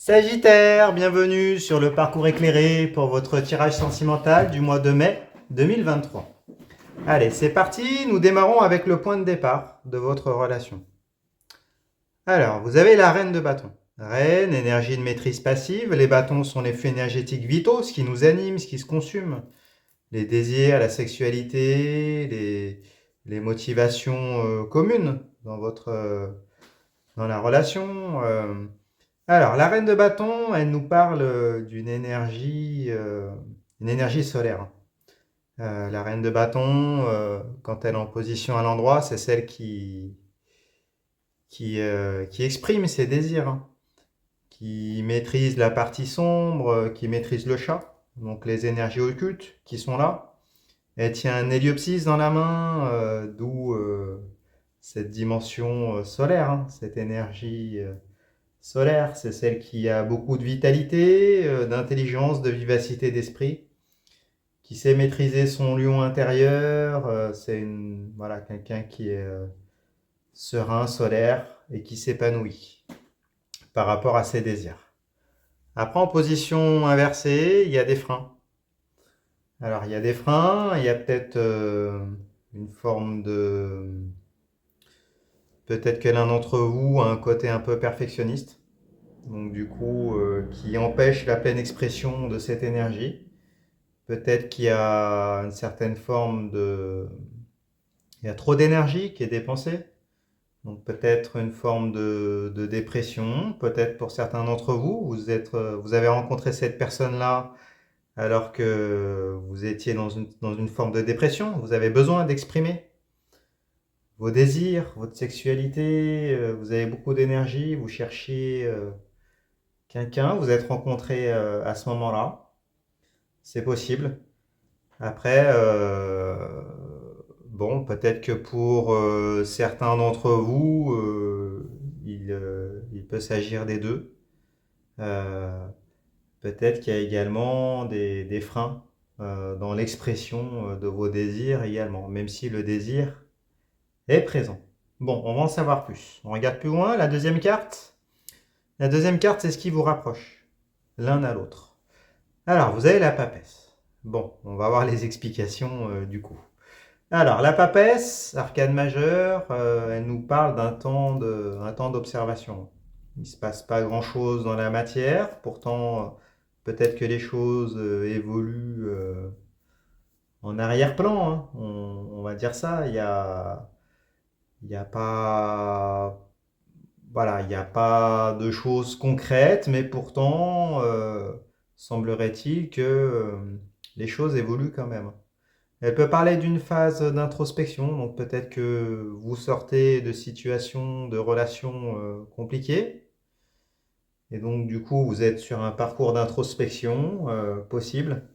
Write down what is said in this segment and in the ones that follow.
Sagittaire, bienvenue sur le parcours éclairé pour votre tirage sentimental du mois de mai 2023. Allez, c'est parti, nous démarrons avec le point de départ de votre relation. Alors, vous avez la reine de bâton. Reine, énergie de maîtrise passive, les bâtons sont les flux énergétiques vitaux, ce qui nous anime, ce qui se consume. Les désirs, la sexualité, les motivations communes dans la relation. Alors, la reine de bâton, elle nous parle une énergie solaire. La reine de bâton, quand elle est en position à l'endroit, c'est celle qui exprime ses désirs, hein, qui maîtrise la partie sombre, qui maîtrise le chat, donc les énergies occultes qui sont là. Elle tient un héliopsis dans la main, d'où cette dimension solaire, hein, cette énergie solaire, c'est celle qui a beaucoup de vitalité, d'intelligence, de vivacité d'esprit, qui sait maîtriser son lion intérieur. Voilà, quelqu'un qui est serein, solaire et qui s'épanouit par rapport à ses désirs. Après, en position inversée, il y a des freins. Alors, il y a des freins, il y a peut-être une forme de... Peut-être que l'un d'entre vous a un côté un peu perfectionniste, donc du coup, qui empêche la pleine expression de cette énergie. Peut-être qu'il y a une certaine forme de... Il y a trop d'énergie qui est dépensée. Donc peut-être une forme de dépression. Peut-être pour certains d'entre vous, vous avez rencontré cette personne-là alors que vous étiez dans une forme de dépression. Vous avez besoin d'exprimer vos désirs, votre sexualité. Vous avez beaucoup d'énergie. Vous cherchiez quelqu'un. Vous êtes rencontré à ce moment-là. C'est possible. Après, bon, peut-être que pour certains d'entre vous, il peut s'agir des deux. Euh, Peut-être qu'il y a également des freins dans l'expression de vos désirs également, même si le désir est présent. Bon, on va en savoir plus. On regarde plus loin, la deuxième carte. La deuxième carte, c'est ce qui vous rapproche l'un à l'autre. Alors, vous avez la papesse. Bon, on va voir les explications du coup. Alors, la papesse, arcane majeure, elle nous parle un temps d'observation. Il ne se passe pas grand-chose dans la matière, pourtant, peut-être que les choses évoluent en arrière-plan, hein. On va dire ça. Il y a pas, voilà, il n'y a pas de choses concrètes, mais pourtant, semblerait-il que les choses évoluent quand même. Elle peut parler d'une phase d'introspection, donc peut-être que vous sortez de situations, de relations compliquées, et donc du coup vous êtes sur un parcours d'introspection possible.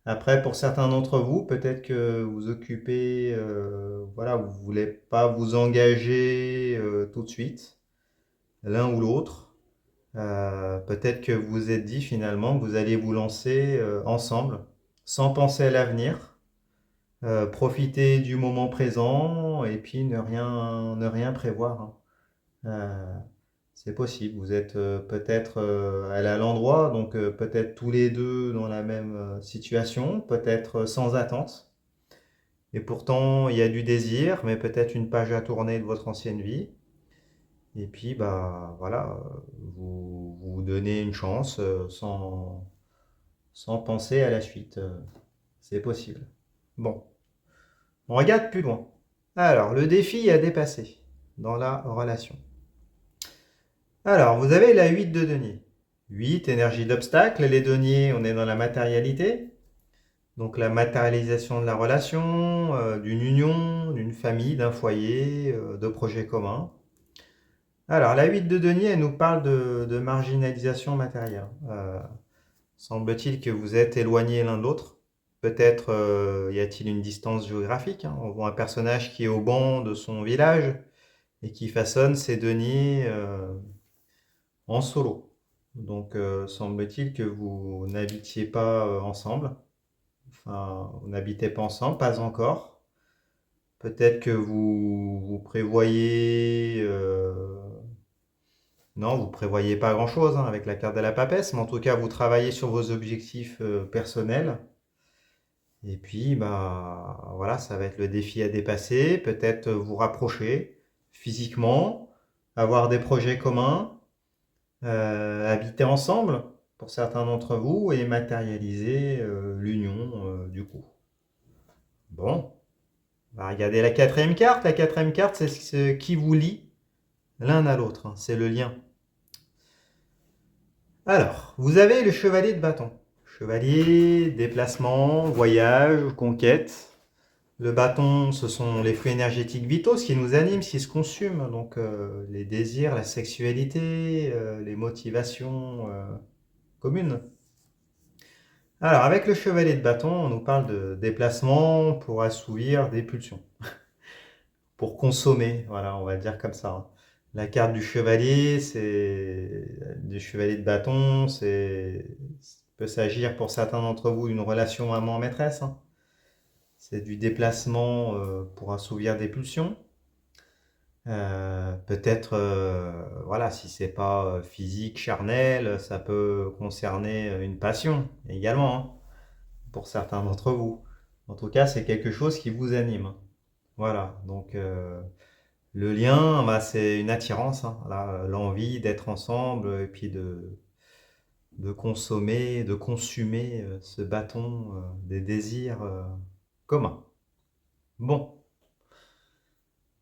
Après, pour certains d'entre vous, peut-être que vous occupez, voilà, vous voulez pas vous engager tout de suite, l'un ou l'autre. Peut-être que vous vous êtes dit finalement que vous allez vous lancer ensemble, sans penser à l'avenir. Profiter du moment présent et puis ne rien prévoir, hein. Euh, c'est possible. Vous êtes peut-être allé à l'endroit, donc peut-être tous les deux dans la même situation, peut-être sans attente. Et pourtant, il y a du désir, mais peut-être une page à tourner de votre ancienne vie. Et puis, bah voilà, vous donnez une chance sans penser à la suite. C'est possible. Bon. On regarde plus loin. Alors, le défi à dépasser dans la relation. Alors, vous avez la 8 de denier. 8, énergie d'obstacle. Les deniers, on est dans la matérialité. Donc la matérialisation de la relation, d'une union, d'une famille, d'un foyer, de projets communs. Alors, la 8 de denier, elle nous parle de marginalisation matérielle. Semble-t-il que vous êtes éloignés l'un de l'autre. Peut-être y a-t-il une distance géographique, hein. On voit un personnage qui est au banc de son village et qui façonne ses deniers en solo. Donc semble-t-il que vous n'habitiez pas ensemble. Enfin, vous n'habitez pas ensemble, pas encore. Peut-être que vous prévoyez Non, vous prévoyez pas grand-chose hein, avec la carte de la papesse, mais en tout cas, vous travaillez sur vos objectifs personnels. Et puis, bah, voilà, ça va être le défi à dépasser. Peut-être vous rapprocher physiquement, avoir des projets communs, habiter ensemble pour certains d'entre vous et matérialiser l'union du coup. Bon, on va regarder la quatrième carte. La quatrième carte, c'est ce qui vous lie l'un à l'autre. Hein. C'est le lien. Alors, vous avez le chevalier de bâton. Chevalier, déplacement, voyage, conquête. Le bâton, ce sont les flux énergétiques vitaux, ce qui nous anime, ce qui se consume. Donc, les désirs, la sexualité, les motivations communes. Alors, avec le chevalier de bâton, on nous parle de déplacement pour assouvir des pulsions. Pour consommer, voilà, on va dire comme ça. Hein. La carte du chevalier, du chevalier de bâton, peut s'agir pour certains d'entre vous d'une relation amant-maîtresse. Hein. C'est du déplacement pour assouvir des pulsions. Peut-être, voilà, si c'est pas physique, charnel, ça peut concerner une passion également, hein, pour certains d'entre vous. En tout cas, c'est quelque chose qui vous anime. Voilà, donc le lien, bah, c'est une attirance, hein, l'envie d'être ensemble et puis de consommer, de consumer ce bâton des désirs communs. Bon,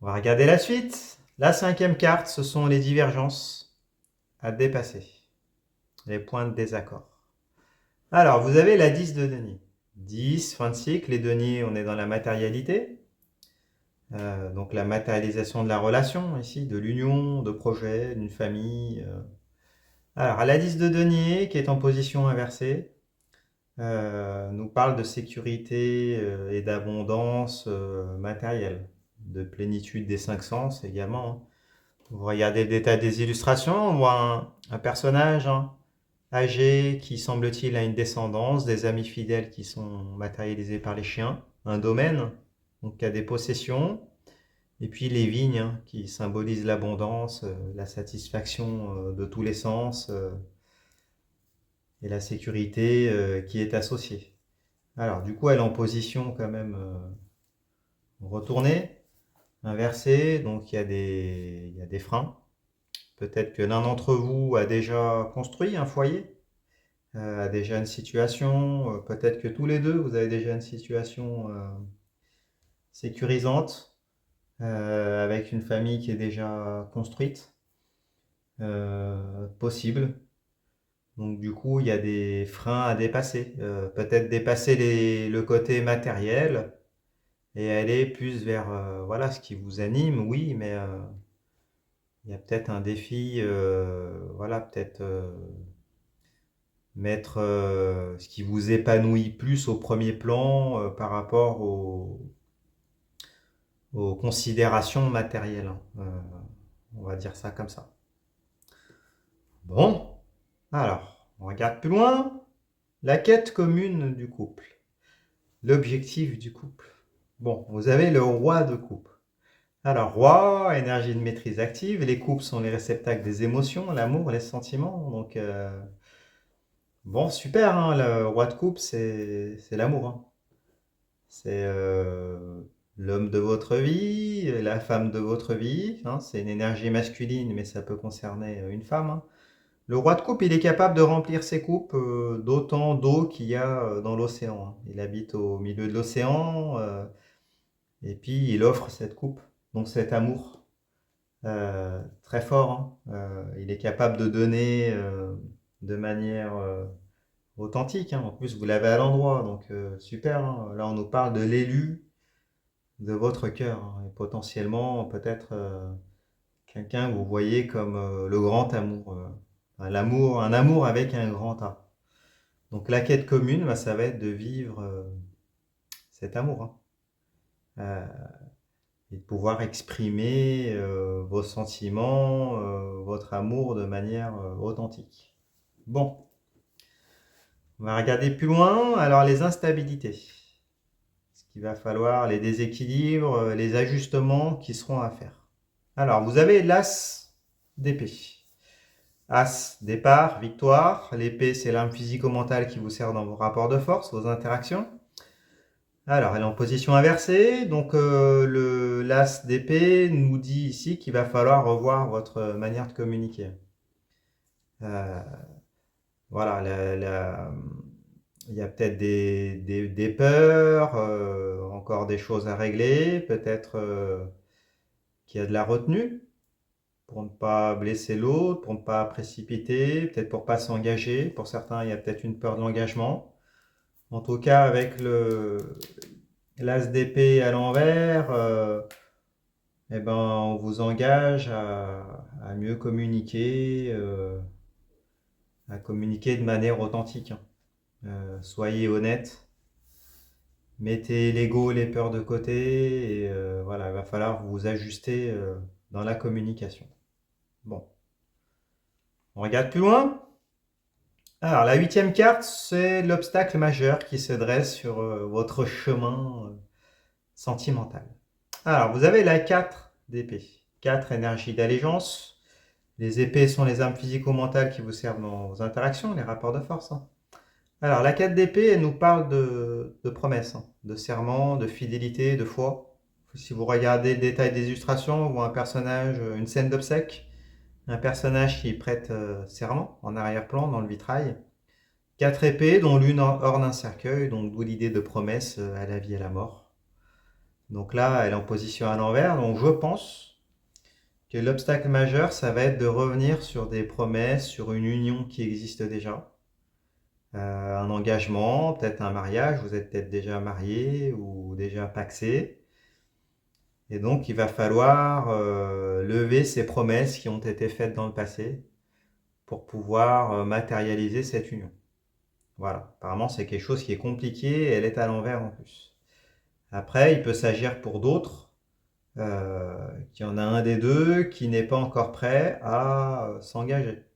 on va regarder la suite. La cinquième carte, ce sont les divergences à dépasser, les points de désaccord. Alors, vous avez la 10 de denier. 10, fin de cycle, les deniers, on est dans la matérialité. Donc la matérialisation de la relation ici, de l'union, de projet, d'une famille. Alors, à la 10 de denier, qui est en position inversée, nous parle de sécurité et d'abondance matérielle, de plénitude des cinq sens également. Hein. Vous regardez le détail des illustrations, on voit un personnage hein, âgé qui semble-t-il a une descendance, des amis fidèles qui sont matérialisés par les chiens, un domaine donc qui a des possessions, et puis les vignes hein, qui symbolisent l'abondance, la satisfaction de tous les sens et la sécurité qui est associée. Alors du coup elle est en position quand même retournée, inversée, donc il y a des freins. Peut-être que l'un d'entre vous a déjà construit un foyer, a déjà une situation, peut-être que tous les deux, vous avez déjà une situation sécurisante, avec une famille qui est déjà construite, possible. Donc du coup, il y a des freins à dépasser. Peut-être dépasser le côté matériel et aller plus vers voilà, ce qui vous anime, oui, mais il y a peut-être un défi, voilà, peut-être mettre ce qui vous épanouit plus au premier plan par rapport aux considérations matérielles. Hein. On va dire ça comme ça. Bon, alors, on regarde plus loin. La quête commune du couple. L'objectif du couple. Bon, vous avez le roi de coupe. Alors, roi, énergie de maîtrise active. Les coupes sont les réceptacles des émotions, l'amour, les sentiments. Donc, bon, super, hein, le roi de coupe, c'est l'amour. Hein. C'est l'homme de votre vie, la femme de votre vie. Hein, c'est une énergie masculine, mais ça peut concerner une femme. Hein. Le roi de coupe, il est capable de remplir ses coupes d'autant d'eau qu'il y a dans l'océan. Hein. Il habite au milieu de l'océan et puis il offre cette coupe, donc cet amour très fort. Hein. Il est capable de donner de manière authentique. Hein. En plus, vous l'avez à l'endroit, donc super. Hein. Là, on nous parle de l'élu de votre cœur hein, et potentiellement peut-être quelqu'un que vous voyez comme le grand amour, un amour avec un grand A. Donc la quête commune, bah, ça va être de vivre cet amour hein, et de pouvoir exprimer vos sentiments, votre amour de manière authentique. Bon, on va regarder plus loin. Alors les instabilités. Ce qu'il va falloir, les déséquilibres, les ajustements qui seront à faire. Alors, vous avez l'as d'épée. As, départ, victoire. L'épée, c'est l'arme physico-mentale qui vous sert dans vos rapports de force, vos interactions. Alors, elle est en position inversée, donc l'as d'épée nous dit ici qu'il va falloir revoir votre manière de communiquer. Euh, voilà, il y a peut-être des peurs, encore des choses à régler, peut-être qu'il y a de la retenue pour ne pas blesser l'autre, pour ne pas précipiter, peut-être pour ne pas s'engager. Pour certains, il y a peut-être une peur de l'engagement. En tout cas, avec l'as d'épée à l'envers, eh ben, on vous engage à mieux communiquer, à communiquer de manière authentique. Soyez honnête, mettez l'ego, les peurs de côté, et voilà, il va falloir vous ajuster dans la communication. Bon, on regarde plus loin. Alors, la 8e carte, c'est l'obstacle majeur qui se dresse sur votre chemin sentimental. Alors, vous avez la 4 d'épée, 4 énergies d'allégeance. Les épées sont les armes physico-mentales qui vous servent dans vos interactions, les rapports de force. Alors, la 4 d'épée, elle nous parle de promesses, de serments, de fidélité, de foi. Si vous regardez le détail des illustrations, on voit un personnage, une scène d'obsèques, un personnage qui prête serment en arrière-plan dans le vitrail. 4 épées, dont l'une orne un cercueil, donc d'où l'idée de promesse à la vie et à la mort. Donc là, elle est en position à l'envers, donc je pense que l'obstacle majeur, ça va être de revenir sur des promesses, sur une union qui existe déjà. Un engagement, peut-être un mariage, vous êtes peut-être déjà marié ou déjà pacsé. Et donc, il va falloir lever ces promesses qui ont été faites dans le passé pour pouvoir matérialiser cette union. Voilà, apparemment c'est quelque chose qui est compliqué et elle est à l'envers en plus. Après, il peut s'agir pour d'autres, qu'il y en a un des deux qui n'est pas encore prêt à s'engager.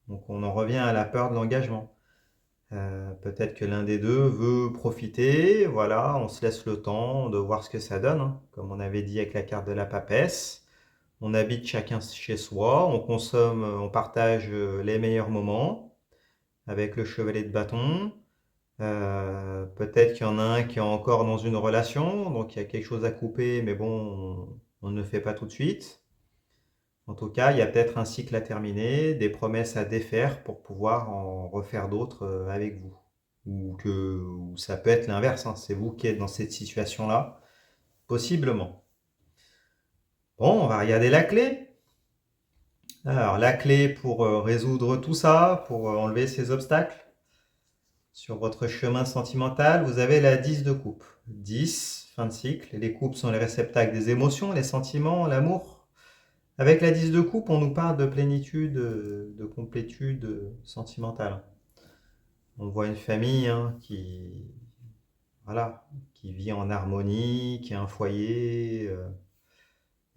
Donc on en revient à la peur de l'engagement. Peut-être que l'un des deux veut profiter, voilà, on se laisse le temps de voir ce que ça donne, hein. Comme on avait dit avec la carte de la papesse. On habite chacun chez soi, on consomme, on partage les meilleurs moments avec le chevalet de bâton. Peut-être qu'il y en a un qui est encore dans une relation, donc il y a quelque chose à couper, mais bon, on ne le fait pas tout de suite. En tout cas, il y a peut-être un cycle à terminer, des promesses à défaire pour pouvoir en refaire d'autres avec vous. Ou ça peut être l'inverse, hein, c'est vous qui êtes dans cette situation-là, possiblement. Bon, on va regarder la clé. Alors, la clé pour résoudre tout ça, pour enlever ces obstacles sur votre chemin sentimental, vous avez la 10 de coupe. 10, fin de cycle. Les coupes sont les réceptacles des émotions, les sentiments, l'amour. Avec la 10 de coupe, on nous parle de plénitude, de complétude sentimentale. On voit une famille voilà, qui vit en harmonie, qui a un foyer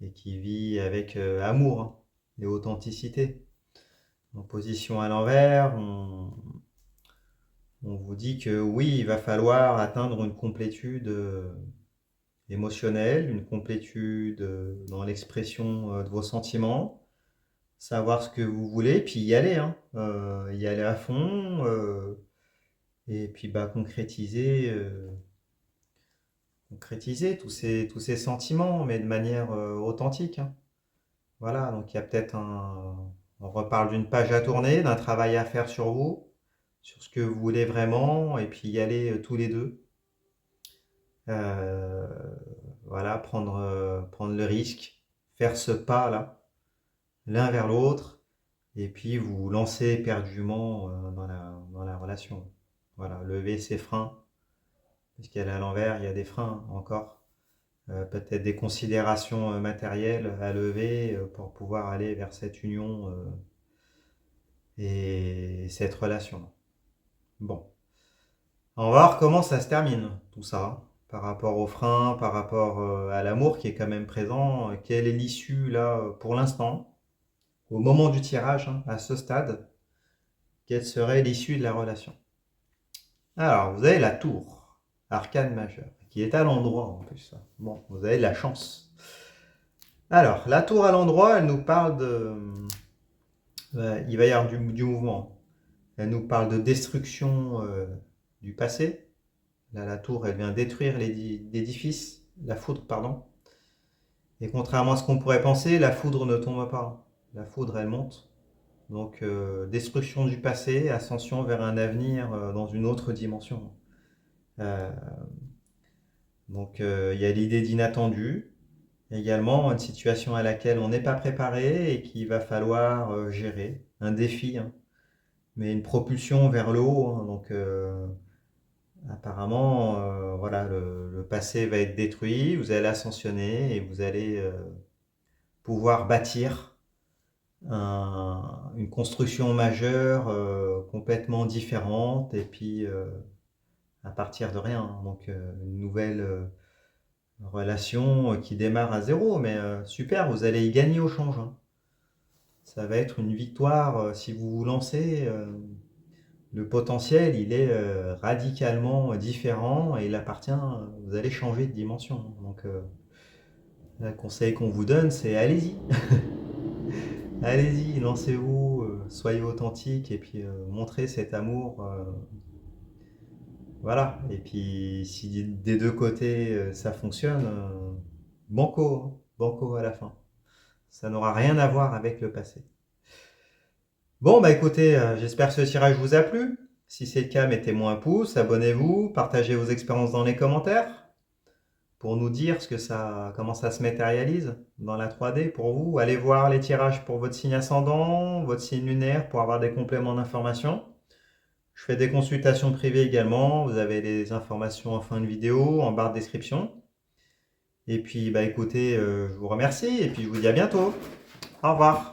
et qui vit avec amour, hein, et authenticité. En position à l'envers, on vous dit que oui, il va falloir atteindre une complétude émotionnelle, une complétude dans l'expression de vos sentiments, savoir ce que vous voulez, puis y aller, hein, y aller à fond, et puis bah, concrétiser tous ces sentiments, mais de manière authentique, hein. Voilà, donc il y a peut-être on reparle d'une page à tourner, d'un travail à faire sur vous, sur ce que vous voulez vraiment, et puis y aller tous les deux. Euh, voilà, prendre le risque, faire ce pas-là, l'un vers l'autre, et puis vous lancer éperdument dans la relation. Voilà, lever ses freins, parce qu'elle est à l'envers, il y a des freins encore. Peut-être des considérations matérielles à lever pour pouvoir aller vers cette union et cette relation. Bon. On va voir comment ça se termine, tout ça, par rapport aux freins, par rapport à l'amour qui est quand même présent. Quelle est l'issue, là, pour l'instant, au moment du tirage, hein, à ce stade, quelle serait l'issue de la relation? Alors, vous avez la tour, arcane majeure, qui est à l'endroit en plus. Bon, vous avez de la chance. Alors, la tour à l'endroit, elle nous parle il va y avoir du mouvement. Elle nous parle de destruction du passé. Là, la tour, elle vient détruire l'édifice, la foudre, pardon. Et contrairement à ce qu'on pourrait penser, la foudre ne tombe pas. La foudre, elle monte. Donc, destruction du passé, ascension vers un avenir dans une autre dimension. Euh, donc, il y a l'idée d'inattendu, également une situation à laquelle on n'est pas préparé et qu'il va falloir gérer. Un défi, hein, mais une propulsion vers le haut. Hein. Donc, apparemment, voilà, le passé va être détruit, vous allez ascensionner et vous allez pouvoir bâtir une construction majeure complètement différente et puis à partir de rien. Hein. Donc, une nouvelle relation qui démarre à zéro, mais super, vous allez y gagner au change. Hein. Ça va être une victoire si vous vous lancez. Le potentiel, il est radicalement différent et il appartient, vous allez changer de dimension. Donc, le conseil qu'on vous donne, c'est allez-y, allez-y, lancez-vous, soyez authentique et puis montrez cet amour. Voilà. Et puis, si des deux côtés ça fonctionne, banco, hein, banco à la fin. Ça n'aura rien à voir avec le passé. Bon, bah écoutez, j'espère que ce tirage vous a plu. Si c'est le cas, mettez-moi un pouce, abonnez-vous, partagez vos expériences dans les commentaires pour nous dire comment ça se matérialise dans la 3D pour vous. Allez voir les tirages pour votre signe ascendant, votre signe lunaire pour avoir des compléments d'informations. Je fais des consultations privées également. Vous avez les informations en fin de vidéo, en barre de description. Et puis, bah écoutez, je vous remercie et puis je vous dis à bientôt. Au revoir.